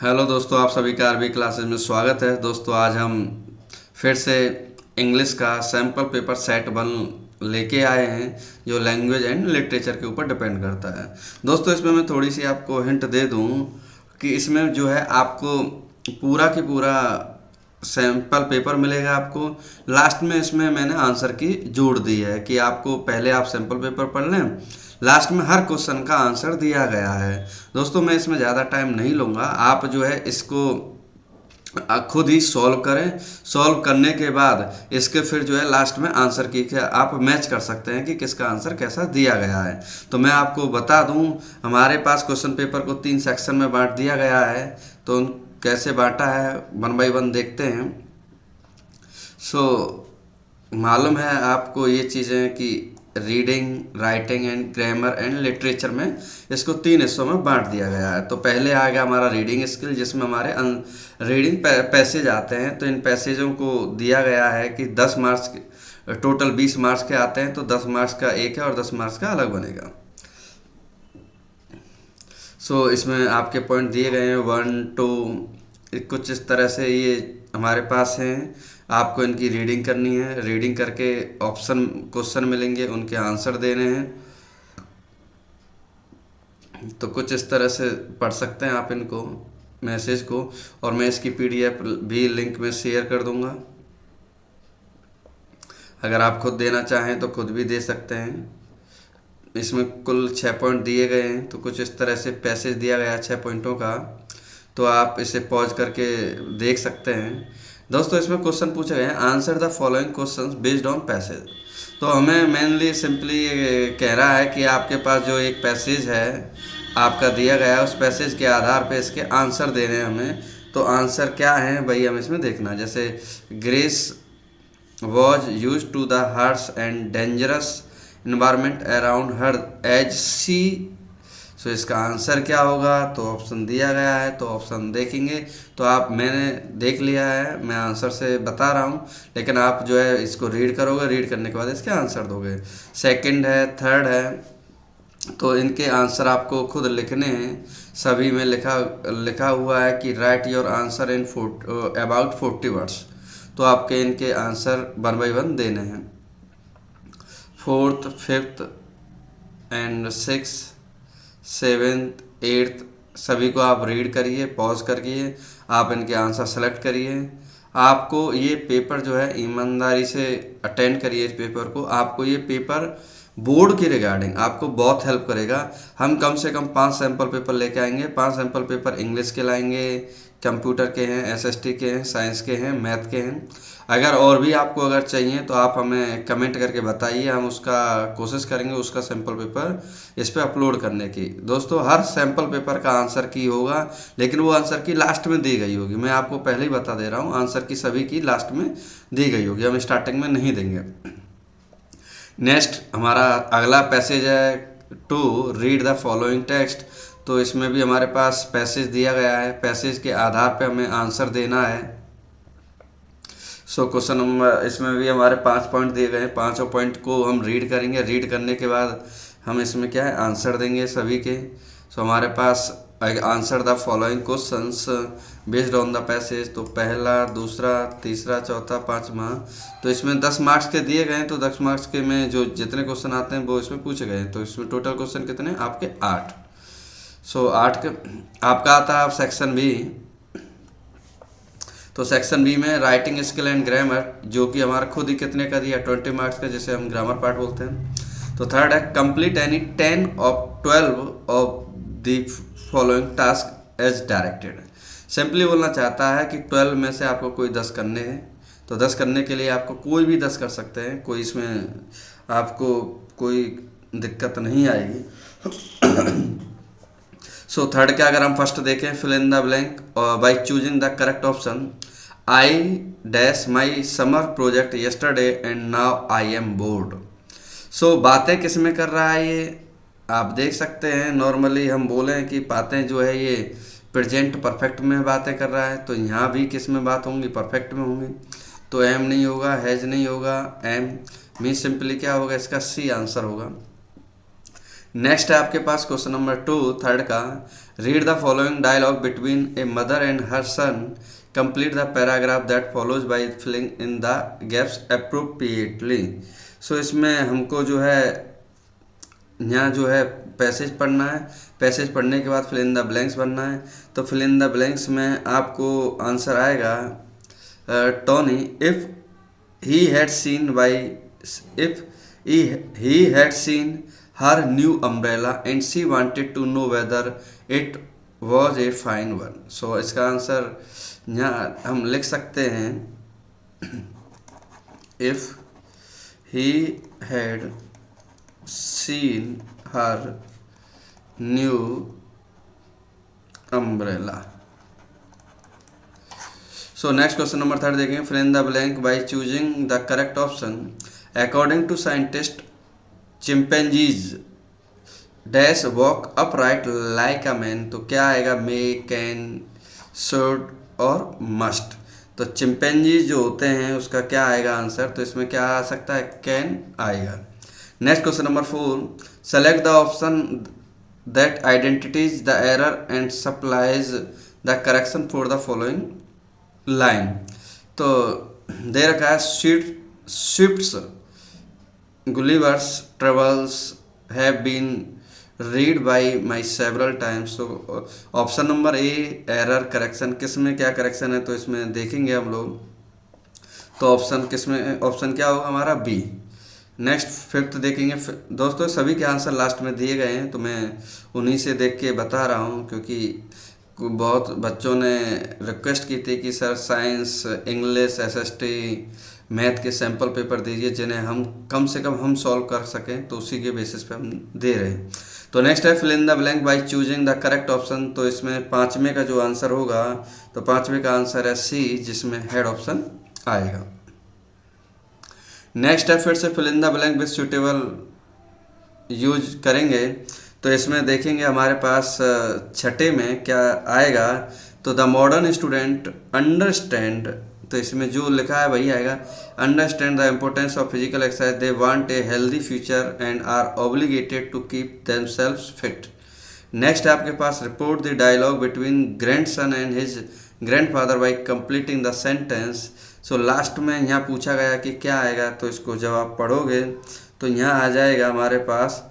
Hello दोस्तों, आप सभी का आरबी क्लासेस में स्वागत है। दोस्तों आज हम फिर से इंग्लिश का सैम्पल पेपर सेट 1 लेके आए हैं जो लैंग्वेज एंड लिटरेचर के ऊपर डिपेंड करता है। दोस्तों इसमें मैं थोड़ी सी आपको हिंट दे दूं कि इसमें जो है आपको पूरा की पूरा सैम्पल पेपर मिलेगा। आपको लास्ट में इसमें मैंने आंसर की जोड़ दी है कि आपको पहले आप सैम्पल पेपर पढ़ लें, लास्ट में हर क्वेश्चन का आंसर दिया गया है। दोस्तों मैं इसमें ज़्यादा टाइम नहीं लूँगा, आप जो है इसको खुद ही सॉल्व करें। सॉल्व करने के बाद इसके फिर जो है लास्ट में आंसर की आप मैच कर सकते हैं कि किसका आंसर कैसा दिया गया है। तो मैं आपको बता दूं, हमारे पास क्वेश्चन पेपर को 3 सेक्शन में बांट दिया गया है। तो कैसे बांटा है 1 बाय 1 देखते हैं। मालूम है आपको ये चीज़ें कि reading, writing and grammar and literature में इसको 3 हिस्सों में बांट दिया गया है। तो पहले आ गया हमारा रीडिंग स्किल, जिसमें हमारे रीडिंग पैसेज आते हैं। तो इन पैसेजों को दिया गया है कि 10 मार्क्स के, टोटल 20 मार्क्स के आते हैं। तो 10 मार्क्स का एक है और 10 मार्क्स का अलग बनेगा। इसमें आपके पॉइंट दिए गए हैं 1 2, कुछ इस तरह से ये हमारे पास हैं। आपको इनकी रीडिंग करनी है, रीडिंग करके ऑप्शन क्वेश्चन मिलेंगे, उनके आंसर देने हैं। तो कुछ इस तरह से पढ़ सकते हैं आप इनको, मैसेज को। और मैं इसकी पीडीएफ भी लिंक में शेयर कर दूंगा। अगर आप खुद देना चाहें तो खुद भी दे सकते हैं। इसमें कुल 6 पॉइंट दिए गए हैं। तो कुछ इस तरह से पैसेज दिया गया है 6 पॉइंटों का। तो आप इसे पॉज करके देख सकते हैं। दोस्तों इसमें क्वेश्चन पूछे गए हैं, answer the following questions based on passage. तो हमें मेनली सिंपली कह रहा है कि आपके पास जो एक पैसेज है आपका दिया गया है, उस पैसेज के आधार पे इसके आंसर देने हैं हमें। तो आंसर क्या है भाई हमें इसमें देखना। जैसे Grace was used to the harsh and dangerous environment around her as she. इसका आंसर क्या होगा, तो ऑप्शन दिया गया है। तो ऑप्शन देखेंगे तो मैंने देख लिया है, मैं आंसर से बता रहा हूँ, लेकिन आप जो है इसको रीड करोगे, रीड करने के बाद इसके आंसर दोगे। सेकंड है, थर्ड है, तो इनके आंसर आपको खुद लिखने हैं। सभी में लिखा हुआ है कि right your answer in about 40 words. तो आपके इनके आंसर 1 बाय 1 देने हैं। 4th, 5th and 6th, 7th, 8th सभी को आप रीड करिए, पॉज करिए, आप इनके आंसर सेलेक्ट करिए। आपको ये पेपर जो है ईमानदारी से अटेंड करिए इस पेपर को। आपको ये पेपर बोर्ड के रिगार्डिंग आपको बहुत हेल्प करेगा। हम कम से कम 5 सैम्पल पेपर लेके आएंगे। 5 सैम्पल पेपर इंग्लिश के लाएंगे, कंप्यूटर के हैं, एसएसटी के हैं, साइंस के हैं, मैथ के हैं। अगर और भी आपको अगर चाहिए तो आप हमें कमेंट करके बताइए, हम उसका कोशिश करेंगे उसका सैम्पल पेपर इस पर अपलोड करने की। दोस्तों हर सैम्पल पेपर का आंसर की होगा, लेकिन वो आंसर की लास्ट में दी गई होगी। मैं आपको पहले ही बता दे रहा हूँ, आंसर की सभी की लास्ट में दी गई होगी, हम स्टार्टिंग में नहीं देंगे। नेक्स्ट हमारा अगला पैसेज है to read the following text. तो इसमें भी हमारे पास पैसेज दिया गया है, पैसेज के आधार पे हमें आंसर देना है। क्वेश्चन नंबर, इसमें भी हमारे 5 पॉइंट दिए गए हैं। 5 पॉइंट को हम रीड करेंगे, रीड करने के बाद हम इसमें क्या है आंसर देंगे सभी के। हमारे पास answer the following questions based on the passage. तो पहला, दूसरा, तीसरा, चौथा, 5वां। तो इसमें 10 मार्क्स के दिए गए हैं। तो 10 मार्क्स के में जो जितने क्वेश्चन आते हैं वो इसमें पूछे गए हैं। तो इसमें टोटल क्वेश्चन कितने आपके 8। 8 के आपका आता है आप सेक्शन बी। तो सेक्शन बी में राइटिंग स्किल एंड ग्रामर, जो कि हमारा खुद ही कितने का दिया 20 मार्क्स का, जिसे हम ग्रामर पार्ट बोलते हैं। तो थर्ड है complete any 10 of 12 of the following task as directed. Simply बोलना चाहता है कि 12 में से आपको कोई 10 करने हैं। तो 10 करने के लिए आपको कोई भी 10 कर सकते हैं, कोई इसमें आपको कोई दिक्कत नहीं आएगी। थर्ड का अगर हम फर्स्ट देखें, fill in the blank by choosing the correct option. I dash my summer project yesterday and now I am bored. बातें किस में कर रहा है ये आप देख सकते हैं। नॉर्मली हम बोलें कि बातें जो है ये प्रेजेंट परफेक्ट में बातें कर रहा है, तो यहाँ भी किस में बात होंगी, परफेक्ट में होंगी। तो एम नहीं होगा, हैज नहीं होगा, एम मीन सिंपली क्या होगा, इसका सी आंसर होगा। नेक्स्ट है आपके पास क्वेश्चन नंबर 2 थर्ड का, read the following dialogue between a mother and her son, complete the paragraph that follows by filling in the gaps appropriately. So इसमें हमको जो है यहाँ जो है पैसेज पढ़ना है, पैसेज पढ़ने के बाद फिल इन द ब्लैंक्स भरना है। तो फिल इन द ब्लैंक्स में आपको आंसर आएगा Tony if he had seen by if he had seen her new umbrella and she wanted to know whether it was a fine one। so इसका answer यहाँ हम लिख सकते हैं if he had seen her new umbrella। So next question number 3 देखेंगे, fill in the blank by choosing the correct option. According to scientist chimpanzees dash walk upright like a man. तो क्या आएगा, may, can, should और must. तो chimpanzees जो होते हैं उसका क्या आएगा आंसर, तो इसमें क्या आ सकता है, कैन आएगा। Next question number 4, select the option that identities the error and supplies the correction for the following line. तो दे रखा है Swift's Gulliver's Travels have been read by my several times. तो option number a error correction, किस में क्या correction है तो इसमें देखेंगे हम लोग। तो ऑप्शन किस में, ऑप्शन क्या होगा हमारा बी। नेक्स्ट 5th देखेंगे। दोस्तों सभी के आंसर लास्ट में दिए गए हैं तो मैं उन्हीं से देख के बता रहा हूँ, क्योंकि बहुत बच्चों ने रिक्वेस्ट की थी कि sir science, English, SST, math के सैम्पल पेपर दीजिए जिन्हें हम कम से कम हम सॉल्व कर सकें, तो उसी के बेसिस पे हम दे रहे हैं। तो नेक्स्ट है fill in the blank by choosing the correct option. तो इसमें 5वें का जो आंसर होगा, तो 5वें का आंसर है सी, जिसमें हेड ऑप्शन आएगा। नेक्स्ट है फिर से fill in the blank with suitable use करेंगे। तो इसमें देखेंगे हमारे पास 6ठे में क्या आएगा, तो द मॉडर्न स्टूडेंट अंडरस्टैंड। तो इसमें जो लिखा है वही आएगा, understand the importance of physical exercise, they want a healthy future and are obligated to keep themselves fit. Next है आपके पास report the dialogue between grandson and his grandfather by completing the sentence. So last में यहाँ पूछा गया कि क्या आएगा, तो इसको जब आप पढ़ोगे तो यहाँ आ जाएगा हमारे पास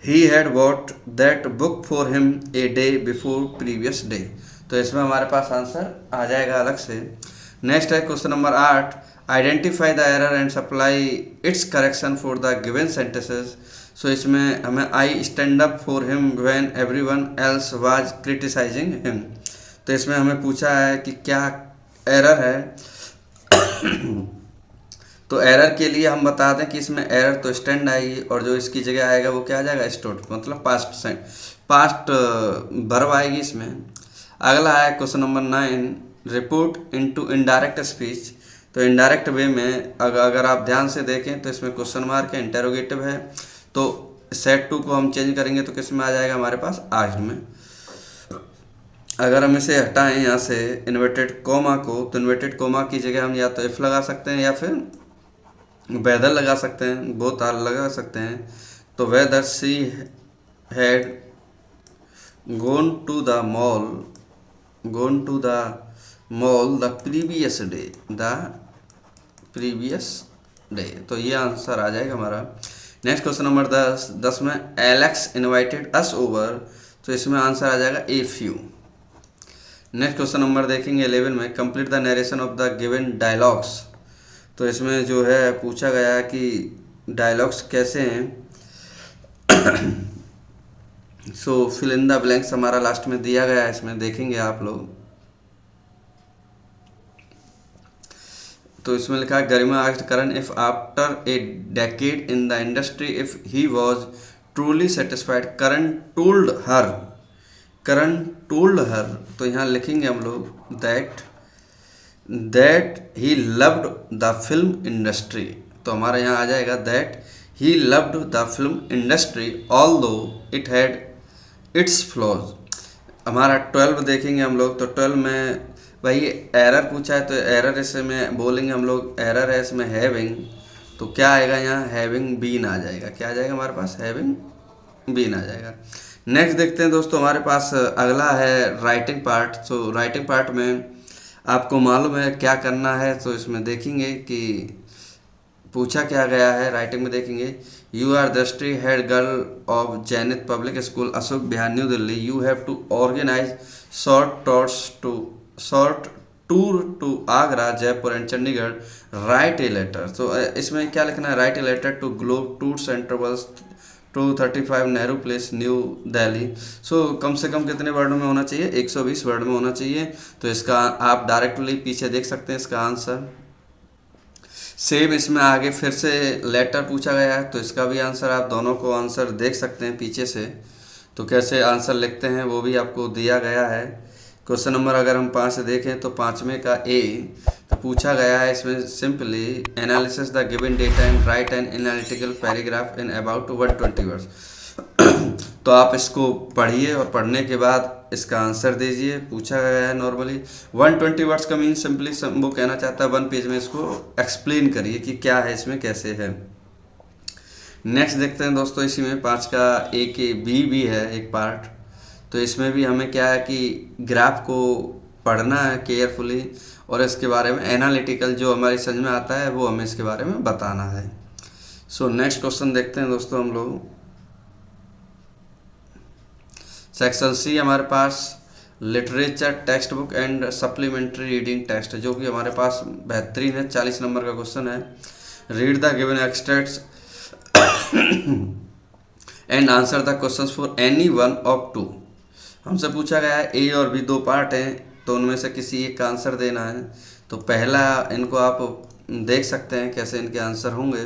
he had bought that book for him a day before previous day। तो इसमें हमारे पास आंसर आ जाएगा अलग से। नेक्स्ट है question number 8, identify the error and supply its correction for the given sentences. So इसमें हमें I stand up for him when everyone else was criticising him. तो इसमें हमें पूछा है कि क्या एरर है। तो एरर के लिए हम बता दें कि इसमें एरर तो स्टैंड आएगी और जो इसकी जगह आएगा वो क्या आ जाएगा, स्टोड, मतलब पास्ट वर्ब आएगी इसमें। अगला है question number 9, report into indirect speech. तो इनडायरेक्ट वे में अगर आप ध्यान से देखें तो इसमें क्वेश्चन मार्क है, इंटेरोगेटिव है। तो सेट 2 को हम चेंज करेंगे तो किस में आ जाएगा हमारे पास, आस्क्ड में। अगर हम इसे हटाएं यहाँ से इन्वर्टेड कोमा को, तो इन्वर्टेड कोमा की जगह हम या तो इफ लगा सकते हैं या फिर वेदर लगा सकते हैं, बोथ आर लगा सकते हैं। तो whether she had gone to the mall the previous day। तो ये आंसर आ जाएगा हमारा। नेक्स्ट क्वेश्चन नंबर 10 में एलेक्स इनवाइटेड अस ओवर। तो इसमें आंसर आ जाएगा a few. Next question number देखेंगे 11 में, complete the narration of the given dialogues. तो इसमें जो है पूछा गया है कि डायलॉग्स कैसे हैं। सो फिल इन द ब्लैंक्स हमारा लास्ट में दिया गया है, इसमें देखेंगे आप लोग। तो इसमें लिखा है Garima asked Karan if after a decade in the industry if he was truly satisfied. Karan told her. तो यहाँ लिखेंगे हम लोग that he loved the film industry. तो हमारा यहाँ आ जाएगा that he loved the film industry although it had its flaws. हमारा 12 देखेंगे हम लोग। तो 12 में भाई एरर पूछा है, तो एरर इसमें बोलेंगे हम लोग, एरर है इसमें हैविंग। तो क्या आएगा यहाँ, हैविंग बीन आ जाएगा। क्या आ जाएगा हमारे पास, हैविंग बीन आ जाएगा। नेक्स्ट देखते हैं दोस्तों, हमारे पास अगला है राइटिंग पार्ट। तो राइटिंग पार्ट में आपको मालूम है क्या करना है, तो इसमें देखेंगे कि पूछा क्या गया है। राइटिंग में देखेंगे, you are Drishti head girl of Jainit public school Ashok Vihar new Delhi, you have to organise short tour to Agra Jaipur and Chandigarh, write a letter. तो इसमें क्या लिखना है, write a letter to Globe Tours and Travels 235 Nehru place new Delhi. So कम से कम कितने वर्ड में होना चाहिए, 120 वर्ड में होना चाहिए। तो इसका आप डायरेक्टली पीछे देख सकते हैं इसका आंसर। सेम इसमें आगे फिर से लेटर पूछा गया है, तो इसका भी आंसर आप दोनों को आंसर देख सकते हैं पीछे से। तो कैसे आंसर लिखते हैं वो भी आपको दिया गया है। क्वेश्चन नंबर अगर हम 5 से देखें तो 5वें का ए तो पूछा गया है इसमें simply analysis the given data and right an analytical paragraph in about 120 words. तो आप इसको पढ़िए और पढ़ने के बाद इसका आंसर दीजिए। पूछा गया है नॉर्मली 120 वर्ड्स का मीन सिंपली वो कहना चाहता है 1 पेज में इसको एक्सप्लेन करिए कि क्या है इसमें, कैसे है। नेक्स्ट देखते हैं दोस्तों, इसी में 5 का ए के बी भी है एक पार्ट। तो इसमें भी हमें क्या है कि ग्राफ को पढ़ना है केयरफुली और इसके बारे में एनालिटिकल जो हमारी समझ में आता है वो हमें इसके बारे में बताना है। सो नेक्स्ट क्वेश्चन देखते हैं दोस्तों हम लोग। सेक्शन सी हमारे पास literature text book and supplementary reading text, जो कि हमारे पास बेहतरीन है। 40 नंबर का क्वेश्चन है। Read the given extracts and answer the questions for any one of two. हमसे पूछा गया है ए और बी 2 पार्ट हैं, तो उनमें से किसी एक का आंसर देना है। तो पहला इनको आप देख सकते हैं कैसे इनके आंसर होंगे।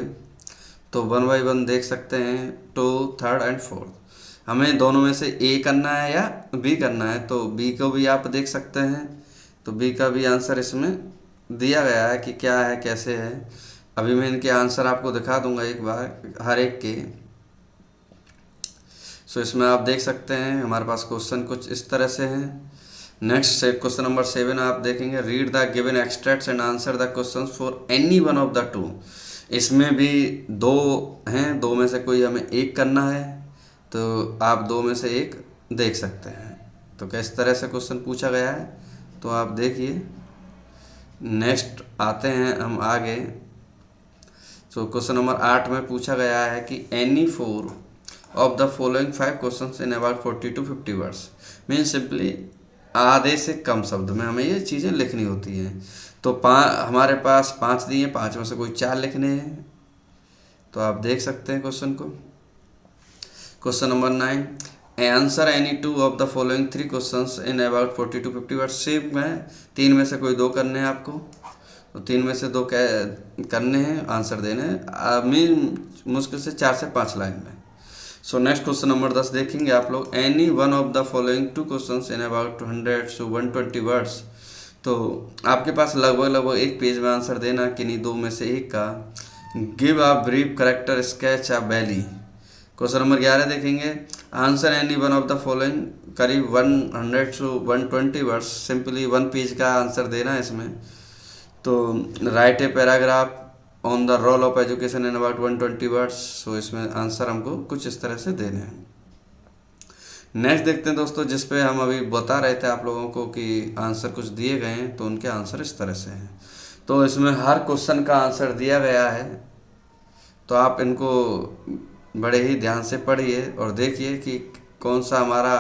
तो 1 बाय 1 देख सकते हैं, 2, 3rd एंड 4th। हमें दोनों में से ए करना है या बी करना है, तो बी को भी आप देख सकते हैं। तो बी का भी आंसर इसमें दिया गया है कि क्या है कैसे है। अभी मैं इनके आंसर आपको दिखा दूंगा एक बार हर एक के। सो इसमें आप देख सकते हैं हमारे पास क्वेश्चन कुछ इस तरह से हैं। नेक्स्ट से क्वेश्चन नंबर 7 आप देखेंगे, read the given extracts and answer the questions for any one of the two. इसमें भी 2 हैं, 2 में से कोई हमें एक करना है, तो आप 2 में से एक देख सकते हैं। तो किस तरह से क्वेश्चन पूछा गया है तो आप देखिए। नेक्स्ट आते हैं हम आगे। तो क्वेश्चन नंबर 8 में पूछा गया है कि any 4 of the following 5 questions in about 40 to 50 words. Mean simply आधे से कम शब्द में हमें ये चीज़ें लिखनी होती हैं। तो हमारे पास 5 दिए, 5 में से कोई 4 लिखने हैं। तो आप देख सकते हैं क्वेश्चन को। Question number 9, answer any 2 of the following 3 questions in about 40 to 50 words. Same में 3 में से कोई 2 करने हैं आपको। तो 3 में से 2 करने हैं, आंसर देने हैं। मीन मुश्किल से 4 से 5 लाइन में। सो नेक्स्ट क्वेश्चन नंबर 10 देखेंगे आप लोग, any one of the following 2 questions in about 100 to 120 words. तो आपके पास लगभग 1 पेज में आंसर देना किन्हीं 2 में से एक का। Give a brief character sketch a Valli. Question number 11 देखेंगे, answer any one of the following, करीब 100 to 120 वर्ड्स। सिंपली 1 पेज का आंसर देना है इसमें। तो write a paragraph on the role of education in about 120 words. So इसमें answer हमको कुछ इस तरह से देने हैं। नेक्स्ट देखते हैं दोस्तों, जिस पे हम अभी बता रहे थे आप लोगों को कि आंसर कुछ दिए गए हैं, तो उनके आंसर इस तरह से हैं। तो इसमें हर क्वेश्चन का आंसर दिया गया है, तो आप इनको बड़े ही ध्यान से पढ़िए और देखिए कि कौन सा हमारा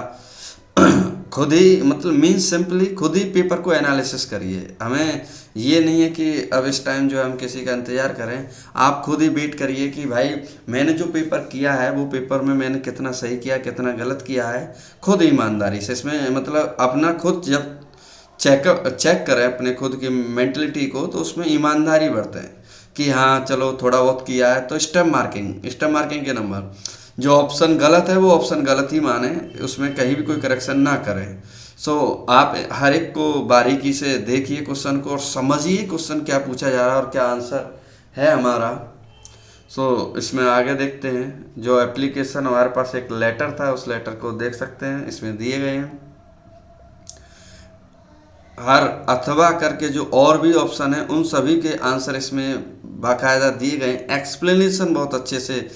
खुद ही मतलब मीन सिंपली खुद ही पेपर को एनालिसिस करिए। हमें ये नहीं है कि अब इस टाइम जो हम किसी का इंतज़ार करें, आप खुद ही वेट करिए कि भाई मैंने जो पेपर किया है वो पेपर में मैंने कितना सही किया, कितना गलत किया है। खुद ईमानदारी से इसमें मतलब अपना खुद जब चेक करें अपने खुद की मेंटलिटी को, तो उसमें ईमानदारी बरतें कि हाँ चलो थोड़ा बहुत किया है तो स्टेप मार्किंग के नंबर, जो ऑप्शन गलत है वो ऑप्शन गलत ही माने, उसमें कहीं भी कोई करेक्शन ना करें। सो आप हर एक को बारीकी से देखिए क्वेश्चन को और समझिए क्वेश्चन क्या पूछा जा रहा है और क्या आंसर है हमारा। सो इसमें आगे देखते हैं, जो एप्लीकेशन हमारे पास एक लेटर था उस लेटर को देख सकते हैं, इसमें दिए गए हैं। हर अथवा करके जो और भी ऑप्शन है उन सभी के आंसर इसमें बाकायदा दिए गए। एक्सप्लेनेशन बहुत अच्छे से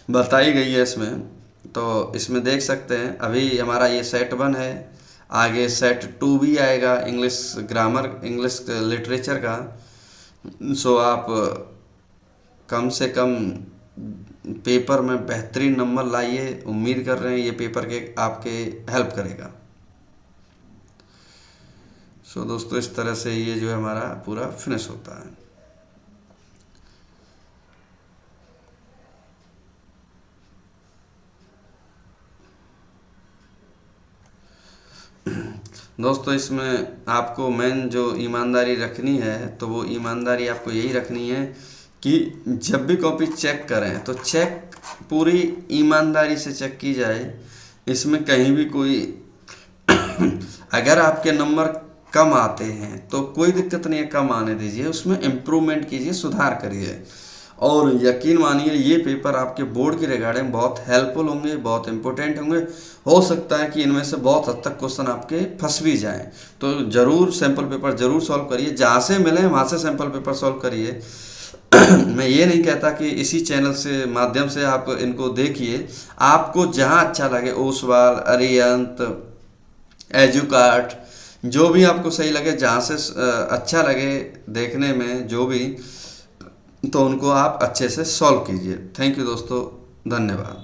बताई गई है इसमें। तो इसमें देख सकते हैं अभी हमारा ये सेट 1 है, आगे सेट 2 भी आएगा इंग्लिश ग्रामर, इंग्लिश लिटरेचर का। सो आप कम से कम पेपर में बेहतरीन नंबर लाइए, उम्मीद कर रहे हैं ये पेपर के आपके हेल्प करेगा। सो दोस्तों इस तरह से ये जो है हमारा पूरा फिनिश होता है। दोस्तों इसमें आपको मेन जो ईमानदारी रखनी है तो वो ईमानदारी आपको यही रखनी है कि जब भी कॉपी चेक करें तो चेक पूरी ईमानदारी से चेक की जाए। इसमें कहीं भी कोई अगर आपके नंबर कम आते हैं तो कोई दिक्कत नहीं है, कम आने दीजिए, उसमें इम्प्रूवमेंट कीजिए, सुधार करिए। और यकीन मानिए ये पेपर आपके बोर्ड के रिगार्डिंग बहुत हेल्पफुल होंगे, बहुत इंपॉर्टेंट होंगे। हो सकता है कि इनमें से बहुत हद तक क्वेश्चन आपके फंस भी जाएं, तो ज़रूर सैम्पल पेपर ज़रूर सॉल्व करिए, जहाँ से मिले वहाँ से सैम्पल पेपर सॉल्व करिए। मैं ये नहीं कहता कि इसी चैनल से माध्यम से आप इनको देखिए, आपको जहाँ अच्छा लगे ओसवाल, अरिहंत, एजुकार्ट, जो भी आपको सही लगे, जहाँ से अच्छा लगे देखने में जो भी, तो उनको आप अच्छे से सॉल्व कीजिए। थैंक यू दोस्तों, धन्यवाद।